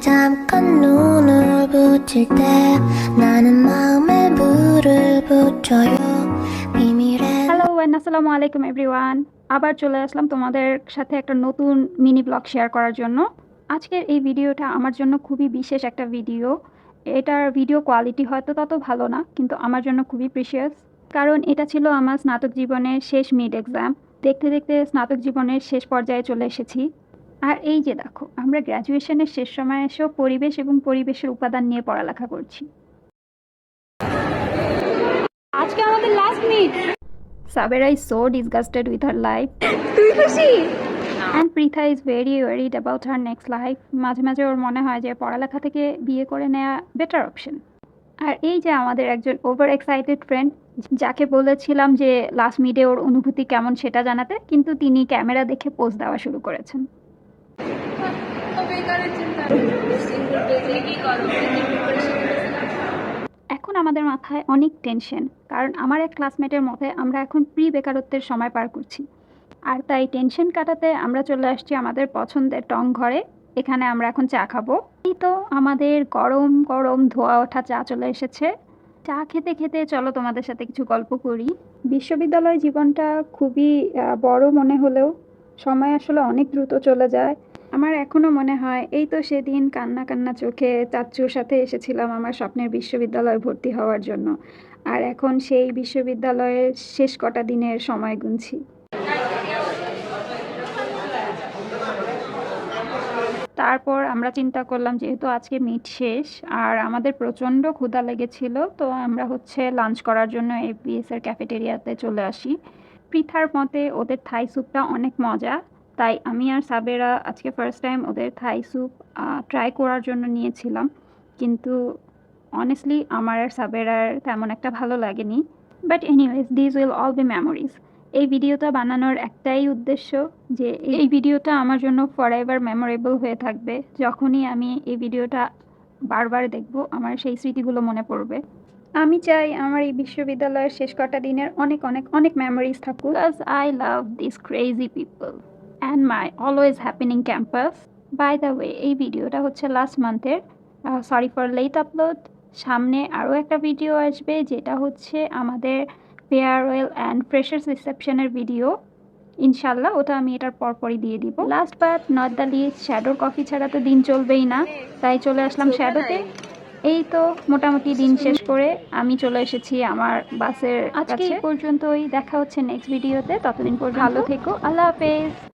잠깐 눈을 붙일 때 나는 마음에 불을 붙여요 비밀의 hello and আসসালামু আলাইকুম everyone. আবার চলে আসলাম তোমাদের সাথে একটা নতুন মিনি ব্লগ শেয়ার করার জন্য। আজকের এই ভিডিওটা আমার জন্য খুবই বিশেষ একটা ভিডিও। এটার ভিডিও কোয়ালিটি হয়তো তত ভালো না, কিন্তু আমার জন্য খুবই প্রিশিয়াস, কারণ এটা ছিল আমার স্নাতক জীবনের শেষ মিড এক্সাম। দেখতে দেখতে স্নাতক জীবনের শেষ পর্যায়ে চলে এসেছি। আর এই যে দেখো, আমরা গ্র্যাজুয়েশনের শেষ সময়ে এসেও পরিবেশ এবং পরিবেশের উপাদান নিয়ে পড়ালেখা করছি। আজকে আমাদের last mid. Sabera is so disgusted with her life. And Pritha is very worried about her next life. মাঝে মাঝে ওর মনে হয় যে পড়ালেখা থেকে বিয়ে করে নেওয়া বেটার অপশন। আর এই যে আমাদের একজন ওভার এক্সাইটেড ফ্রেন্ড, যাকে বলেছিলাম যে লাস্ট মিডে ওর অনুভূতি কেমন সেটা জানাতে, কিন্তু তিনি ক্যামেরা দেখে পোজ দেওয়া শুরু করেছেন। এখন আমাদের মাথায় অনেক টেনশন, কারণ আমার এক ক্লাসমেটের মতে আমরা এখন প্রি বেকারত্বের সময় পার করছি। আর তাই টেনশন কাটাতে আমরা চলে আসছি আমাদের পছন্দের টং ঘরে। এখানে আমরা এখন চা খাবো। এই তো আমাদের গরম গরম ধোয়া ওঠা চা চলে এসেছে। চা খেতে খেতে চলো তোমাদের সাথে কিছু গল্প করি। বিশ্ববিদ্যালয় জীবনটা খুবই বড় মনে হলেও সময় আসলে অনেক দ্রুত চলে যায়। আমার এখনও মনে হয় এই তো সেদিন কান্না কান্না চোখে চাচ্চুর সাথে এসেছিলাম আমার স্বপ্নের বিশ্ববিদ্যালয়ে ভর্তি হওয়ার জন্য, আর এখন সেই বিশ্ববিদ্যালয়ের শেষ কটা দিনের সময় গুনছি। তারপর আমরা চিন্তা করলাম যেহেতু আজকে মিট শেষ আর আমাদের প্রচণ্ড ক্ষুধা লেগেছিল, তো আমরা লাঞ্চ করার জন্য এপিএসের ক্যাফেটেরিয়াতে চলে আসি। পৃথার মতে ওদের থাই স্যুপটা অনেক মজা, তাই আমি আর সাবেরা আজকে ফার্স্ট টাইম ওদের থাই স্যুপ ট্রাই করার জন্য নিয়েছিলাম। কিন্তু অনেস্টলি আমার আর সাবেরার তেমন একটা ভালো লাগেনি। But anyways, this will all be memories. এই ভিডিওটা বানানোর একটাই উদ্দেশ্য যে এই ভিডিওটা আমার জন্য ফরএভার মেমোরেবল হয়ে থাকবে। যখনই আমি এই ভিডিওটা বারবার দেখব, আমার সেই স্মৃতিগুলো মনে পড়বে। আমি চাই আমার এই বিশ্ববিদ্যালয়ের শেষ কটা দিনের অনেক অনেক অনেক মেমোরিজ থাকুক, because I love this crazy people and my always happening campus. By the way, এই ভিডিওটা লাস্ট মান্থের, সরি ফর লেট আপলোড। সামনে আরও একটা ভিডিও আসবে যেটা আমাদের ফেয়ারওয়েল অ্যান্ড ফ্রেশার্স রিসেপশনের ভিডিও। ইনশাল্লাহ ওটা আমি এটার পরপরই দিয়ে দিব। Last but not the list, শ্যাডোর কফি ছাড়া তো দিন চলবেই না, তাই চলে আসলাম শ্যাডোতে। এই তো মোটামুটি দিন শেষ করে আমি চলে এসেছি আমার বাসের কাছে। আজকে এই পর্যন্তই, দেখা হচ্ছে নেক্সট ভিডিওতে। ততদিন পর্যন্ত ভালো থেকো, আল্লাহ হাফেজ।